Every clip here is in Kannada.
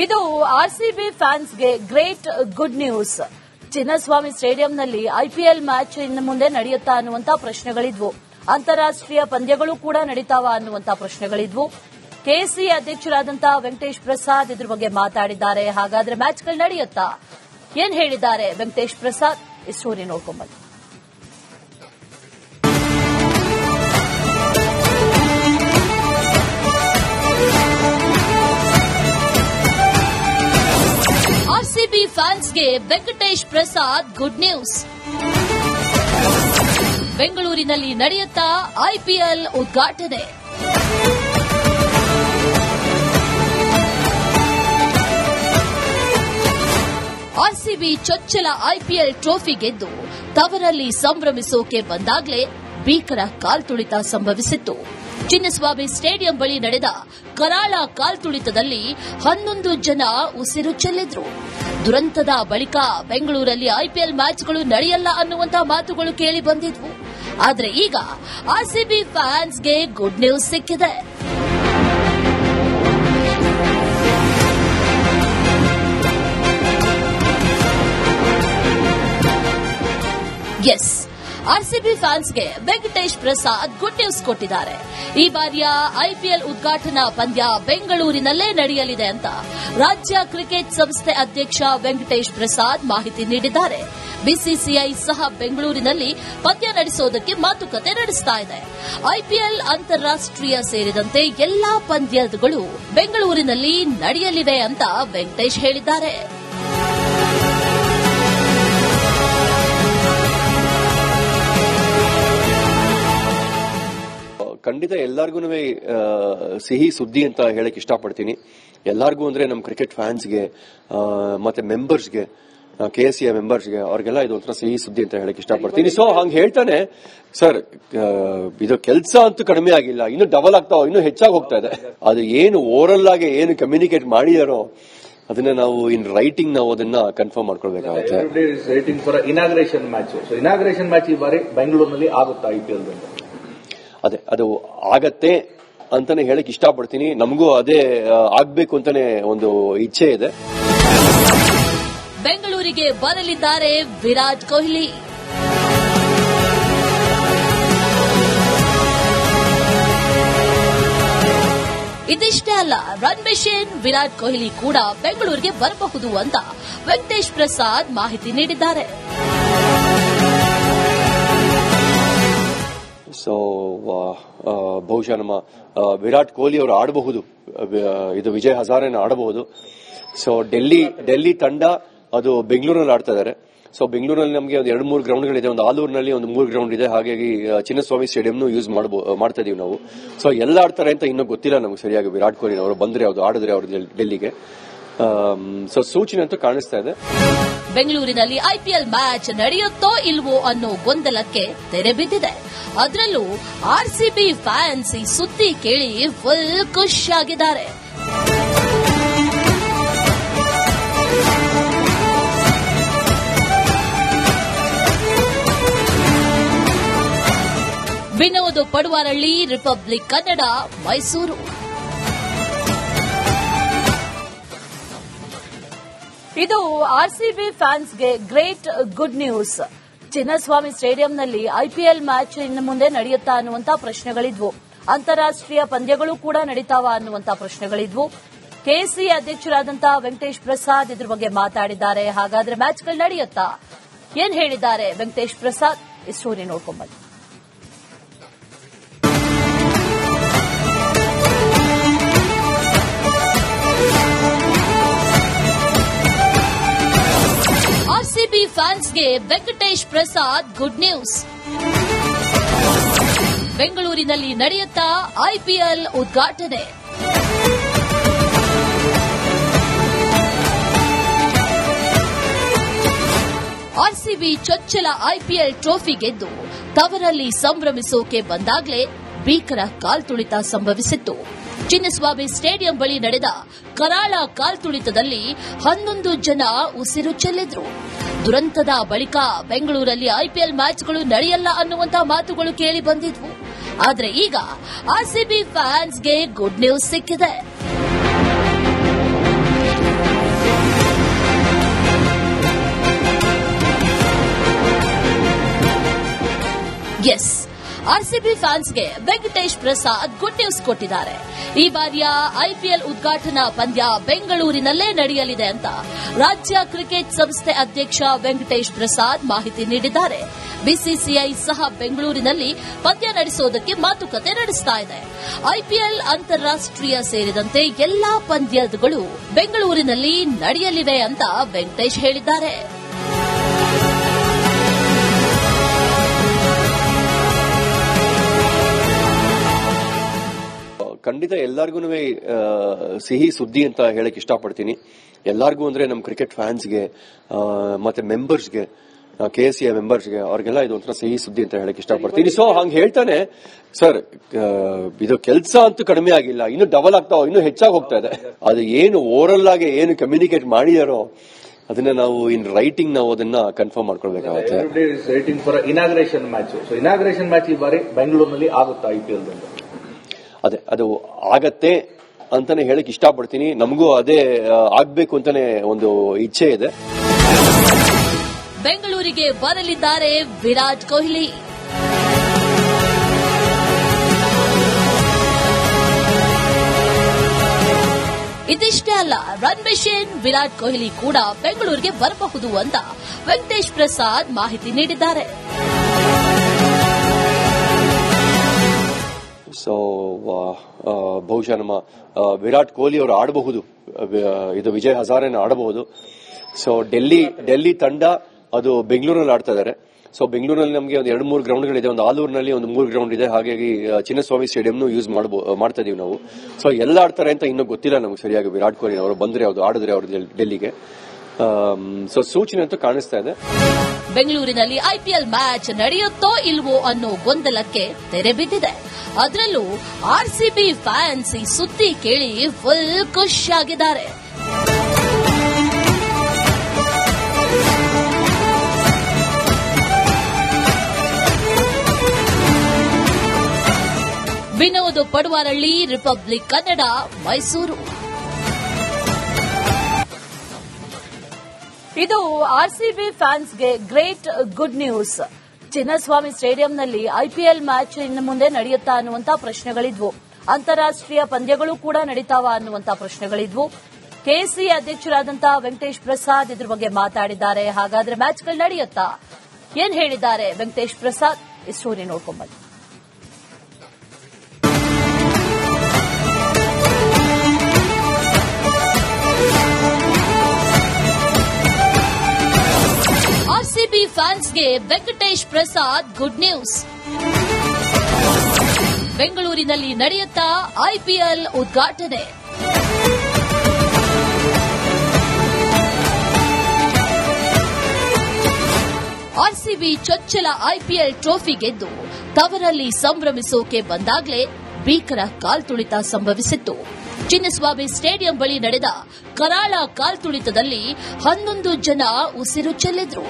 ಇದು ಆರ್ಸಿಬಿ ಫ್ಯಾನ್ಸ್ಗೆ ಗ್ರೇಟ್ ಗುಡ್ ನ್ಯೂಸ್. ಚಿನ್ನಸ್ವಾಮಿ ಸ್ಟೇಡಿಯಂನಲ್ಲಿ ಐಪಿಎಲ್ ಮ್ಯಾಚ್ ಇನ್ನು ಮುಂದೆ ನಡೆಯುತ್ತಾ ಅನ್ನುವಂತ ಪ್ರಶ್ನೆಗಳಿದ್ವು. ಅಂತಾರಾಷ್ಟ್ರೀಯ ಪಂದ್ಯಗಳು ಕೂಡ ನಡೀತಾವ ಅನ್ನುವಂತ ಪ್ರಶ್ನೆಗಳಿದ್ವು. ಕೆಸಿ ಅಧ್ಯಕ್ಷರಾದಂತಹ ವೆಂಕಟೇಶ್ ಪ್ರಸಾದ್ ಇದ್ರ ಬಗ್ಗೆ ಮಾತಾಡಿದ್ದಾರೆ. ಹಾಗಾದ್ರೆ ಮ್ಯಾಚ್ಗಳು ನಡೆಯುತ್ತಾ, ಏನ್ ಹೇಳಿದ್ದಾರೆ ವೆಂಕಟೇಶ್ ಪ್ರಸಾದ್? ಈ ಸ್ಟೋರಿ ನೋಡ್ಕೊಂಡ್ಬನ್ನಿ. ಆರ್ಸಿಬಿ ಫ್ಯಾನ್ಸ್ಗೆ ವೆಂಕಟೇಶ್ ಪ್ರಸಾದ್ ಗುಡ್ ನ್ಯೂಸ್. ಬೆಂಗಳೂರಿನಲ್ಲಿ ನಡೆಯುತ್ತಾ ಐಪಿಎಲ್ ಉದ್ಘಾಟನೆ. ಆರ್ಸಿಬಿ ಚೊಚ್ಚಲ ಐಪಿಎಲ್ ಟ್ರೋಫಿ ಗೆದ್ದು ತವರಲ್ಲಿ ಸಂಭ್ರಮಿಸೋಕೆ ಬಂದಾಗಲೇ ಭೀಕರ ಕಾಲ್ತುಳಿತ ಸಂಭವಿಸಿತ್ತು. ಚಿನ್ನಸ್ವಾಮಿ ಸ್ಟೇಡಿಯಂ ಬಳಿ ನಡೆದ ಕರಾಳ ಕಾಲ್ತುಳಿತದಲ್ಲಿ 11 ಜನ ಉಸಿರು ಚೆಲ್ಲಿದ್ರು. ದುರಂತದ ಬಳಿಕ ಬೆಂಗಳೂರಲ್ಲಿ ಐಪಿಎಲ್ ಮ್ಯಾಚ್ಗಳು ನಡೆಯಲ್ಲ ಅನ್ನುವಂತ ಮಾತುಗಳು ಕೇಳಿ ಬಂದಿದ್ವು. ಆದರೆ ಈಗ ಆರ್ಸಿಬಿ ಫ್ಯಾನ್ಸ್ಗೆ ಗುಡ್ ನ್ಯೂಸ್ ಸಿಕ್ಕಿದೆ. ಎಸ್, ಆರ್ಸಿಬಿ ಫ್ಯಾನ್ಸ್ಗೆ ವೆಂಕಟೇಶ್ ಪ್ರಸಾದ್ ಗುಡ್ ನ್ಯೂಸ್ ಕೊಟ್ಟಿದ್ದಾರೆ. ಈ ಬಾರಿಯ ಐಪಿಎಲ್ ಉದ್ಘಾಟನಾ ಪಂದ್ಯ ಬೆಂಗಳೂರಿನಲ್ಲೇ ನಡೆಯಲಿದೆ ಅಂತ ರಾಜ್ಯ ಕ್ರಿಕೆಟ್ ಸಂಸ್ಥೆ ಅಧ್ಯಕ್ಷ ವೆಂಕಟೇಶ್ ಪ್ರಸಾದ್ ಮಾಹಿತಿ ನೀಡಿದ್ದಾರೆ. ಬಿಸಿಸಿಐ ಸಹ ಬೆಂಗಳೂರಿನಲ್ಲಿ ಪಂದ್ಯ ನಡೆಸೋದಕ್ಕೆ ಮಾತುಕತೆ ನಡೆಸ್ತಾ ಇದೆ. ಐಪಿಎಲ್ ಅಂತಾರಾಷ್ಟ್ರೀಯ ಸೇರಿದಂತೆ ಎಲ್ಲಾ ಪಂದ್ಯಗಳು ಬೆಂಗಳೂರಿನಲ್ಲಿ ನಡೆಯಲಿವೆ ಅಂತ ವೆಂಕಟೇಶ್ ಹೇಳಿದ್ದಾರೆ. ಖಂಡಿತ ಎಲ್ಲರಿಗೂ ಸಿಹಿ ಸುದ್ದಿ ಅಂತ ಹೇಳಕ್ ಇಷ್ಟಪಡ್ತೀನಿ. ಎಲ್ಲರಿಗೂ ಅಂದ್ರೆ ನಮ್ಮ ಕ್ರಿಕೆಟ್ ಫ್ಯಾನ್ಸ್ಗೆ ಮತ್ತೆ ಮೆಂಬರ್ಸ್ಗೆ, ಕೆಎಸ್ಸಿಯ ಮೆಂಬರ್ಸ್ಗೆ, ಅವ್ರಿಗೆಲ್ಲ ಇದು ಒಂಥರ ಸಿಹಿ ಸುದ್ದಿ ಅಂತ ಹೇಳಕ್ ಇಷ್ಟಪಡ್ತೀನಿ. ಸೊ ಹಂಗ ಹೇಳ್ತಾನೆ ಸರ್, ಇದು ಕೆಲಸ ಅಂತೂ ಕಡಿಮೆ ಆಗಿಲ್ಲ, ಇನ್ನು ಡಬಲ್ ಆಗ್ತಾವ, ಇನ್ನು ಹೆಚ್ಚಾಗಿ ಹೋಗ್ತಾ ಇದೆ. ಅದು ಏನು ಓರಲ್ ಆಗಿ ಏನು ಕಮ್ಯುನಿಕೇಟ್ ಮಾಡಿದಾರೋ ಅದನ್ನ ನಾವು ಇನ್ ರೈಟಿಂಗ್ ನಾವು ಅದನ್ನ ಕನ್ಫರ್ಮ್ ಮಾಡ್ಕೊಳ್ಬೇಕಾಗುತ್ತೆ. ಇನಾಗ್ರೇಷನ್ ಮ್ಯಾಚ್ ಈ ಬಾರಿ ಬೆಂಗಳೂರಿನಲ್ಲಿ ಆಗುತ್ತಾ ಐಪಿಎಲ್? ಅದೇ ಅದು ಆಗತ್ತೆ ಅಂತಾನೆ ಹೇಳಕ್ ಇಷ್ಟಪಡ್ತೀನಿ. ನಮಗೂ ಅದೇ ಆಗ್ಬೇಕು ಅಂತಾನೆ ಒಂದು ಇಚ್ಛೆ ಇದೆ. ಬೆಂಗಳೂರಿಗೆ ಬರಲಿದ್ದಾರೆ ವಿರಾಟ್ ಕೊಹ್ಲಿ. ಇದಿಷ್ಟೇ ಅಲ್ಲ, ರನ್ ಮೆಷಿನ್ ವಿರಾಟ್ ಕೊಹ್ಲಿ ಕೂಡ ಬೆಂಗಳೂರಿಗೆ ಬರಬಹುದು ಅಂತ ವೆಂಕಟೇಶ್ ಪ್ರಸಾದ್ ಮಾಹಿತಿ ನೀಡಿದ್ದಾರೆ. ಸೊ ಬಹುಶಃ ನಮ್ಮ ವಿರಾಟ್ ಕೊಹ್ಲಿ ಅವರು ಆಡಬಹುದು, ಇದು ವಿಜಯ್ ಹಜಾರೆನ ಆಡಬಹುದು. ಸೊ ಡೆಲ್ಲಿ ತಂಡ ಅದು ಬೆಂಗಳೂರಿನಲ್ಲಿ ಆಡ್ತಾ ಇದ್ದಾರೆ. ಸೊ ಬೆಂಗಳೂರಿನಲ್ಲಿ ನಮಗೆ ಒಂದು 2-3 ಗ್ರೌಂಡ್ಗಳಿದೆ. ಒಂದು ಆಲೂರಿನಲ್ಲಿ ಒಂದು 3 ಗ್ರೌಂಡ್ ಇದೆ. ಹಾಗಾಗಿ ಚಿನ್ನಸ್ವಾಮಿ ಸ್ಟೇಡಿಯಂನು ಯೂಸ್ ಮಾಡ್ತಾ ಇದೀವಿ ನಾವು. ಸೊ ಎಲ್ಲ ಆಡ್ತಾರೆ ಅಂತ ಇನ್ನೂ ಗೊತ್ತಿಲ್ಲ ನಮ್ಗೆ ಸರಿಯಾಗಿ. ವಿರಾಟ್ ಕೊಹ್ಲಿ ಅವರು ಬಂದ್ರೆ ಅವ್ರು ಆಡಿದ್ರೆ ಅವರು ಡೆಲ್ಲಿಗೆ. ಸೊ ಸೂಚನೆ ಅಂತೂ ಕಾಣಿಸ್ತಾ ಇದೆ. ಬೆಂಗಳೂರಿನಲ್ಲಿ ಐಪಿಎಲ್ ಮ್ಯಾಚ್ ನಡೆಯುತ್ತೋ ಇಲ್ವೋ ಅನ್ನೋ ಗೊಂದಲಕ್ಕೆ ತೆರೆ ಬಿದ್ದಿದೆ. ಅದರಲ್ಲೂ ಆರ್ಸಿಬಿ ಫ್ಯಾನ್ಸ್ ಈ ಸುದ್ದಿ ಕೇಳಿ ಫುಲ್ ಖುಷಿಯಾಗಿದ್ದಾರೆ. ವಿನೋದ್ ಪಡುವಾರಳ್ಳಿ, ರಿಪಬ್ಲಿಕ್ ಕನ್ನಡ, ಮೈಸೂರು. ಇದು ಆರ್ಸಿಬಿ ಫ್ಯಾನ್ಸ್ಗೆ ಗ್ರೇಟ್ ಗುಡ್ ನ್ಯೂಸ್. ಚಿನ್ನಸ್ವಾಮಿ ಸ್ಟೇಡಿಯಂನಲ್ಲಿ ಐಪಿಎಲ್ ಮ್ಯಾಚ್ ಇನ್ನು ಮುಂದೆ ನಡೆಯುತ್ತಾ ಅನ್ನುವಂತ ಪ್ರಶ್ನೆಗಳಿದ್ವು. ಅಂತಾರಾಷ್ಟ್ರೀಯ ಪಂದ್ಯಗಳು ಕೂಡ ನಡೀತಾವ ಅನ್ನುವಂತ ಪ್ರಶ್ನೆಗಳಿದ್ವು. ಕೆಸಿ ಅಧ್ಯಕ್ಷರಾದಂತಹ ವೆಂಕಟೇಶ್ ಪ್ರಸಾದ್ ಇದ್ರ ಬಗ್ಗೆ ಮಾತಾಡಿದ್ದಾರೆ. ಹಾಗಾದ್ರೆ ಮ್ಯಾಚ್ಗಳು ನಡೆಯುತ್ತಾ, ಏನ್ ಹೇಳಿದ್ದಾರೆ ವೆಂಕಟೇಶ್ ಪ್ರಸಾದ್? ಈ ಸ್ಟೋರಿ ನೋಡ್ಕೊಂಡ್ಬನ್ನಿ. ಆರ್ಸಿಬಿ ಫ್ಯಾನ್ಸ್ಗೆ ವೆಂಕಟೇಶ್ ಪ್ರಸಾದ್ ಗುಡ್ ನ್ಯೂಸ್. ಬೆಂಗಳೂರಿನಲ್ಲಿ ನಡೆಯುತ್ತಾ ಐಪಿಎಲ್ ಉದ್ಘಾಟನೆ. ಆರ್ಸಿಬಿ ಚೊಚ್ಚಲ ಐಪಿಎಲ್ ಟ್ರೋಫಿ ಗೆದ್ದು ತವರಲ್ಲಿ ಸಂಭ್ರಮಿಸೋಕೆ ಬಂದಾಗಲೇ ಭೀಕರ ಕಾಲ್ತುಳಿತ ಸಂಭವಿಸಿತ್ತು. ಚಿನ್ನಸ್ವಾಮಿ ಸ್ಟೇಡಿಯಂ ಬಳಿ ನಡೆದ ಕರಾಳ ಕಾಲ್ತುಳಿತದಲ್ಲಿ 11 ಜನ ಉಸಿರು ಚೆಲ್ಲಿದ್ರು. ದುರಂತದ ಬಳಿಕ ಬೆಂಗಳೂರಲ್ಲಿ ಐಪಿಎಲ್ ಮ್ಯಾಚ್ಗಳು ನಡೆಯಲ್ಲ ಅನ್ನುವಂತ ಮಾತುಗಳು ಕೇಳಿ ಬಂದಿದ್ವು. ಆದರೆ ಈಗ ಆರ್ಸಿಬಿ ಫ್ಯಾನ್ಸ್ಗೆ ಗುಡ್ ನ್ಯೂಸ್ ಸಿಕ್ಕಿದೆ. ಎಸ್, ಆರ್ಸಿಬಿ ಫ್ಯಾನ್ಸ್ಗೆ ವೆಂಕಟೇಶ್ ಪ್ರಸಾದ್ ಗುಡ್ ನ್ಯೂಸ್ ಕೊಟ್ಟಿದ್ದಾರೆ. ಈ ಬಾರಿಯ ಐಪಿಎಲ್ ಉದ್ಘಾಟನಾ ಪಂದ್ಯ ಬೆಂಗಳೂರಿನಲ್ಲೇ ನಡೆಯಲಿದೆ ಅಂತ ರಾಜ್ಯ ಕ್ರಿಕೆಟ್ ಸಂಸ್ಥೆ ಅಧ್ಯಕ್ಷ ವೆಂಕಟೇಶ್ ಪ್ರಸಾದ್ ಮಾಹಿತಿ ನೀಡಿದ್ದಾರೆ. ಬಿಸಿಸಿಐ ಸಹ ಬೆಂಗಳೂರಿನಲ್ಲಿ ಪಂದ್ಯ ನಡೆಸುವುದಕ್ಕೆ ಮಾತುಕತೆ ನಡೆಸ್ತಾ ಇದೆ. ಐಪಿಎಲ್ ಅಂತಾರಾಷ್ಟೀಯ ಸೇರಿದಂತೆ ಎಲ್ಲಾ ಪಂದ್ಯಗಳು ಬೆಂಗಳೂರಿನಲ್ಲಿ ನಡೆಯಲಿವೆ ಅಂತ ವೆಂಕಟೇಶ್ ಹೇಳಿದ್ದಾರೆ. ಖಂಡಿತ ಎಲ್ಲರಿಗೂ ಸಿಹಿ ಸುದ್ದಿ ಅಂತ ಹೇಳಕ್ ಇಷ್ಟಪಡ್ತೀನಿ. ಎಲ್ಲರಿಗೂ ಅಂದ್ರೆ ನಮ್ಮ ಕ್ರಿಕೆಟ್ ಫ್ಯಾನ್ಸ್ಗೆ ಮತ್ತೆ ಮೆಂಬರ್ಸ್ಗೆ, KCA ಮೆಂಬರ್ಸ್ಗೆ, ಅವ್ರಿಗೆಲ್ಲ ಇದು ಒಂಥರ ಸಿಹಿ ಸುದ್ದಿ ಅಂತ ಹೇಳಕ್ ಇಷ್ಟಪಡ್ತೀನಿ. ಸೊ ಹಂಗ ಹೇಳ್ತಾನೆ ಸರ್, ಇದು ಕೆಲಸ ಅಂತೂ ಕಡಿಮೆ ಆಗಿಲ್ಲ, ಇನ್ನು ಡಬಲ್ ಆಗ್ತಾವ, ಇನ್ನು ಹೆಚ್ಚಾಗಿ ಹೋಗ್ತಾ ಇದೆ. ಅದು ಏನು ಓರಲ್ ಆಗಿ ಏನು ಕಮ್ಯುನಿಕೇಟ್ ಮಾಡಿದಾರೋ ಅದನ್ನ ನಾವು ಇನ್ ರೈಟಿಂಗ್ ನಾವು ಅದನ್ನ ಕನ್ಫರ್ಮ್ ಮಾಡ್ಕೊಳ್ಬೇಕಾಗುತ್ತೆ. Writing for inauguration match. So inauguration match ಈ ಬಾರಿ ಬೆಂಗಳೂರಿನಲ್ಲಿ ಆಗುತ್ತಾ IPL? ಅದೇ ಅದು ಆಗತ್ತೆ ಅಂತಾನೆ ಹೇಳಕ್ ಇಷ್ಟಪಡ್ತೀನಿ. ನಮಗೂ ಅದೇ ಆಗ್ಬೇಕು ಅಂತಾನೆ ಒಂದು ಇಚ್ಛೆ ಇದೆ. ಬೆಂಗಳೂರಿಗೆ ಬರಲಿದ್ದಾರೆ ವಿರಾಟ್ ಕೊಹ್ಲಿ. ಇದಿಷ್ಟೇ ಅಲ್ಲ, ರನ್ ಮೆಷಿನ್ ವಿರಾಟ್ ಕೊಹ್ಲಿ ಕೂಡ ಬೆಂಗಳೂರಿಗೆ ಬರಬಹುದು ಅಂತ ವೆಂಕಟೇಶ್ ಪ್ರಸಾದ್ ಮಾಹಿತಿ ನೀಡಿದ್ದಾರೆ. ಸೊ ಬಹುಶಃ ನಮ್ಮ ವಿರಾಟ್ ಕೊಹ್ಲಿ ಅವರು ಆಡಬಹುದು, ಇದು ವಿಜಯ್ ಹಜಾರೆನ ಆಡಬಹುದು. ಸೊ ಡೆಲ್ಲಿ ತಂಡ ಅದು ಬೆಂಗಳೂರಲ್ಲಿ ಆಡ್ತಾ ಇದ್ದಾರೆ. ಸೊ ಬೆಂಗಳೂರಲ್ಲಿ ನಮಗೆ ಒಂದು 2-3 ಗ್ರೌಂಡ್ಗಳಿದೆ. ಒಂದು ಆಲೂರಿನಲ್ಲಿ ಒಂದು 3 ಗ್ರೌಂಡ್ ಇದೆ. ಹಾಗಾಗಿ ಚಿನ್ನಸ್ವಾಮಿ ಸ್ಟೇಡಿಯಂನು ಯೂಸ್ ಮಾಡ್ತಾ ಇದೀವಿ ನಾವು. ಸೊ ಎಲ್ಲ ಆಡ್ತಾರೆ ಅಂತ ಇನ್ನೂ ಗೊತ್ತಿಲ್ಲ ನಮ್ಗೆ ಸರಿಯಾಗಿ. ವಿರಾಟ್ ಕೊಹ್ಲಿ ಅವರು ಬಂದ್ರೆ ಆಡಿದ್ರೆ ಅವರು ಡೆಲ್ಲಿಗೆ. ಸೊ ಸೂಚನೆ ಅಂತೂ ಕಾಣಿಸ್ತಾ ಇದೆ. ಬೆಂಗಳೂರಿನಲ್ಲಿ ಐಪಿಎಲ್ ಮ್ಯಾಚ್ ನಡೆಯುತ್ತೋ ಇಲ್ವೋ ಅನ್ನೋ ಗೊಂದಲಕ್ಕೆ ತೆರೆ ಬಿದ್ದಿದೆ. ಅದರಲ್ಲೂ ಆರ್ಸಿಬಿ ಫ್ಯಾನ್ಸ್ ಈ ಸುದ್ದಿ ಕೇಳಿ ಫುಲ್ ಖುಷಿಯಾಗಿದ್ದಾರೆ. ವಿನೋದ್ ಪಡುವಾರಳ್ಳಿ, ರಿಪಬ್ಲಿಕ್ ಕನ್ನಡ, ಮೈಸೂರು. ಇದು ಆರ್ಸಿಬಿ ಫ್ಯಾನ್ಸ್ಗೆ ಗ್ರೇಟ್ ಗುಡ್ ನ್ಯೂಸ್. ಚಿನ್ನಸ್ವಾಮಿ ಸ್ಟೇಡಿಯಂನಲ್ಲಿ ಐಪಿಎಲ್ ಮ್ಯಾಚ್ ಇನ್ನು ಮುಂದೆ ನಡೆಯುತ್ತಾ ಅನ್ನುವಂತ ಪ್ರಶ್ನೆಗಳಿದ್ವು. ಅಂತಾರಾಷ್ಟೀಯ ಪಂದ್ಯಗಳು ಕೂಡ ನಡೀತಾವ ಅನ್ನುವಂತ ಪ್ರಶ್ನೆಗಳಿದ್ವು. KCA ಅಧ್ಯಕ್ಷರಾದಂತಹ ವೆಂಕಟೇಶ್ ಪ್ರಸಾದ್ ಇದ್ರ ಬಗ್ಗೆ ಮಾತಾಡಿದ್ದಾರೆ. ಹಾಗಾದ್ರೆ ಮ್ಯಾಚ್ಗಳು ನಡೆಯುತ್ತಾ? ಏನ್ ಹೇಳಿದ್ದಾರೆ ವೆಂಕಟೇಶ್ ಪ್ರಸಾದ್? ಈ ಸ್ಟೋರಿ ನೋಡ್ಕೊಂಡ್ಬನ್ನಿ. ಆರ್ಸಿಬಿ ಫ್ಯಾನ್ಸ್ಗೆ ವೆಂಕಟೇಶ್ ಪ್ರಸಾದ್ ಗುಡ್ ನ್ಯೂಸ್. ಬೆಂಗಳೂರಿನಲ್ಲಿ ನಡೆಯುತ್ತಾ ಐಪಿಎಲ್ ಉದ್ಘಾಟನೆ. ಆರ್ಸಿಬಿ ಚೊಚ್ಚಲ ಐಪಿಎಲ್ ಟ್ರೋಫಿ ಗೆದ್ದು ತವರಲ್ಲಿ ಸಂಭ್ರಮಿಸೋಕೆ ಬಂದಾಗಲೇ ಭೀಕರ ಕಾಲ್ತುಳಿತ ಸಂಭವಿಸಿತ್ತು. ಚಿನ್ನಸ್ವಾಮಿ ಸ್ಟೇಡಿಯಂ ಬಳಿ ನಡೆದ ಕರಾಳ ಕಾಲ್ತುಳಿತದಲ್ಲಿ 11 ಜನ ಉಸಿರು ಚೆಲ್ಲಿದ್ರು.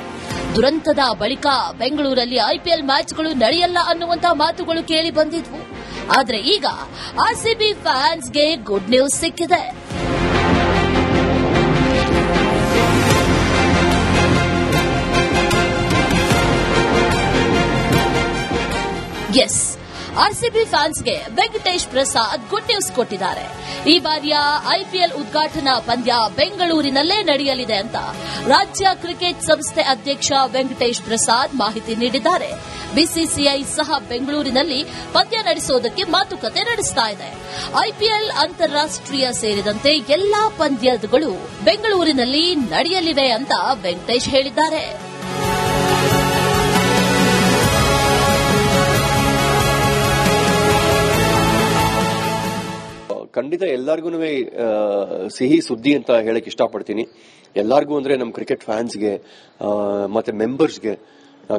ದುರಂತದ ಬಳಿಕ ಬೆಂಗಳೂರಲ್ಲಿ ಐಪಿಎಲ್ ಮ್ಯಾಚ್ಗಳು ನಡೆಯಲ್ಲ ಅನ್ನುವಂತ ಮಾತುಗಳು ಕೇಳಿ ಬಂದಿದ್ವು. ಆದ್ರೆ ಈಗ ಆರ್ಸಿಬಿ ಫ್ಯಾನ್ಸ್ಗೆ ಗುಡ್ ನ್ಯೂಸ್ ಸಿಕ್ಕಿದೆ. ಎಸ್, ಆರ್ಸಿಬಿ ಫ್ಯಾನ್ಸ್ಗೆ ವೆಂಕಟೇಶ್ ಪ್ರಸಾದ್ ಗುಡ್ ನ್ಯೂಸ್ ಕೊಟ್ಟಿದ್ದಾರೆ. ಈ ಬಾರಿಯ ಐಪಿಎಲ್ ಉದ್ಘಾಟನಾ ಪಂದ್ಯ ಬೆಂಗಳೂರಿನಲ್ಲೇ ನಡೆಯಲಿದೆ ಅಂತ ರಾಜ್ಯ ಕ್ರಿಕೆಟ್ ಸಂಸ್ಥೆ ಅಧ್ಯಕ್ಷ ವೆಂಕಟೇಶ್ ಪ್ರಸಾದ್ ಮಾಹಿತಿ ನೀಡಿದ್ದಾರೆ. ಬಿಸಿಸಿಐ ಸಹ ಬೆಂಗಳೂರಿನಲ್ಲಿ ಪಂದ್ಯ ನಡೆಸುವುದಕ್ಕೆ ಮಾತುಕತೆ ನಡೆಸ್ತಾ ಇದೆ. ಐಪಿಎಲ್ ಅಂತಾರಾಷ್ಟೀಯ ಸೇರಿದಂತೆ ಎಲ್ಲಾ ಪಂದ್ಯಗಳು ಬೆಂಗಳೂರಿನಲ್ಲಿ ನಡೆಯಲಿವೆ ಅಂತ ವೆಂಕಟೇಶ್ ಹೇಳಿದ್ದಾರೆ. ಖಂಡಿತ ಎಲ್ಲರಿಗೂ ಸಿಹಿ ಸುದ್ದಿ ಅಂತ ಹೇಳಕ್ ಇಷ್ಟಪಡ್ತೀನಿ. ಎಲ್ಲರಿಗೂ ಅಂದ್ರೆ ನಮ್ಮ ಕ್ರಿಕೆಟ್ ಫ್ಯಾನ್ಸ್ಗೆ ಮತ್ತೆ ಮೆಂಬರ್ಸ್ಗೆ,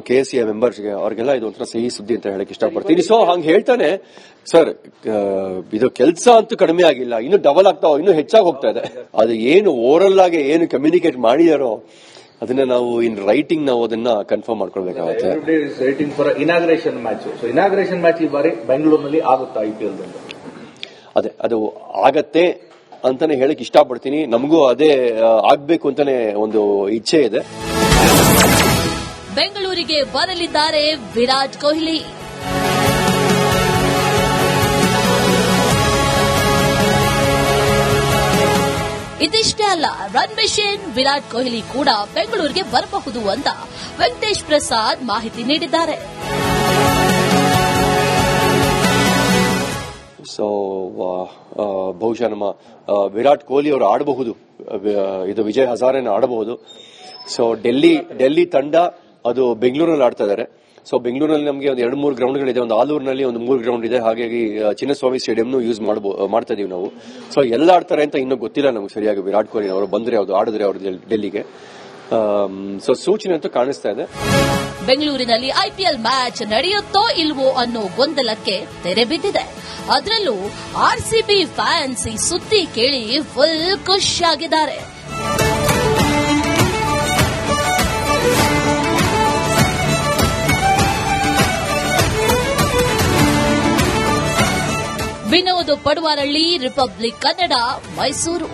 KCA ಮೆಂಬರ್ಸ್ಗೆ, ಅವ್ರಿಗೆಲ್ಲ ಇದು ಒಂಥರ ಸಿಹಿ ಸುದ್ದಿ ಅಂತ ಹೇಳಕ್ ಇಷ್ಟಪಡ್ತೀನಿ. ಸೊ ಹಂಗ ಹೇಳ್ತಾನೆ ಸರ್, ಇದು ಕೆಲಸ ಅಂತೂ ಕಡಿಮೆ ಆಗಿಲ್ಲ, ಇನ್ನು ಡಬಲ್ ಆಗ್ತಾವ, ಇನ್ನು ಹೆಚ್ಚಾಗಿ ಹೋಗ್ತಾ ಇದೆ. ಅದು ಏನು ಓರಲ್ ಆಗಿ ಏನು ಕಮ್ಯುನಿಕೇಟ್ ಮಾಡಿದಾರೋ ಅದನ್ನ ನಾವು ಇನ್ ರೈಟಿಂಗ್ ನಾವು ಅದನ್ನ ಕನ್ಫರ್ಮ್ ಮಾಡ್ಕೊಳ್ಬೇಕಾಗುತ್ತೆ. Writing for inauguration match. So inauguration match ಈ ಬಾರಿ ಬೆಂಗಳೂರಿನಲ್ಲಿ ಆಗುತ್ತಾ IPL? ಅದೇ ಅದು ಆಗತ್ತೆ ಅಂತಾನೆ ಹೇಳಕ್ ಇಷ್ಟಪಡ್ತೀನಿ. ನಮಗೂ ಅದೇ ಆಗ್ಬೇಕು ಅಂತಾನೆ ಒಂದು ಇಚ್ಛೆ ಇದೆ. ಬೆಂಗಳೂರಿಗೆ ಬರಲಿದ್ದಾರೆ ವಿರಾಟ್ ಕೊಹ್ಲಿ. ಇದಿಷ್ಟೇ ಅಲ್ಲ, ರನ್ ಮೆಷಿನ್ ವಿರಾಟ್ ಕೊಹ್ಲಿ ಕೂಡ ಬೆಂಗಳೂರಿಗೆ ಬರಬಹುದು ಅಂತ ವೆಂಕಟೇಶ್ ಪ್ರಸಾದ್ ಮಾಹಿತಿ ನೀಡಿದ್ದಾರೆ. ಸೊ ಬಹುಶಃ ನಮ್ಮ ವಿರಾಟ್ ಕೊಹ್ಲಿ ಅವರು ಆಡಬಹುದು, ಇದು ವಿಜಯ್ ಹಜಾರೆನ ಆಡಬಹುದು. ಸೊ ಡೆಲ್ಲಿ ತಂಡ ಅದು ಬೆಂಗಳೂರಲ್ಲಿ ಆಡ್ತಾ ಇದ್ದಾರೆ. ಸೊ ಬೆಂಗಳೂರಲ್ಲಿ ನಮಗೆ ಒಂದು 2-3 ಗ್ರೌಂಡ್ಗಳಿದೆ. ಒಂದು ಆಲೂರಿನಲ್ಲಿ ಒಂದು 3 ಗ್ರೌಂಡ್ ಇದೆ. ಹಾಗಾಗಿ ಚಿನ್ನಸ್ವಾಮಿ ಸ್ಟೇಡಿಯಂನು ಯೂಸ್ ಮಾಡ್ತಾ ಇದೀವಿ ನಾವು. ಸೊ ಎಲ್ಲ ಆಡ್ತಾರೆ ಅಂತ ಇನ್ನೂ ಗೊತ್ತಿಲ್ಲ ನಮ್ಗೆ ಸರಿಯಾಗಿ. ವಿರಾಟ್ ಕೊಹ್ಲಿ ಅವರು ಬಂದ್ರೆ ಆಡಿದ್ರೆ ಅವರು ಡೆಲ್ಲಿಗೆ. ಸೊ ಸೂಚನೆ ಅಂತೂ ಕಾಣಿಸ್ತಾ ಇದೆ. ಬೆಂಗಳೂರಿನಲ್ಲಿ ಐಪಿಎಲ್ ಮ್ಯಾಚ್ ನಡೆಯುತ್ತೋ ಇಲ್ವೋ ಅನ್ನೋ ಗೊಂದಲಕ್ಕೆ ತೆರೆ ಬಿದ್ದಿದೆ. ಅದರಲ್ಲೂ ಆರ್ಸಿಬಿ ಫ್ಯಾನ್ಸ್ ಈ ಸುದ್ದಿ ಕೇಳಿ ಫುಲ್ ಖುಷಿಯಾಗಿದ್ದಾರೆ. ವಿನೋದ್ ಪಡುವಾರಳ್ಳಿ, ರಿಪಬ್ಲಿಕ್ ಕನ್ನಡ, ಮೈಸೂರು.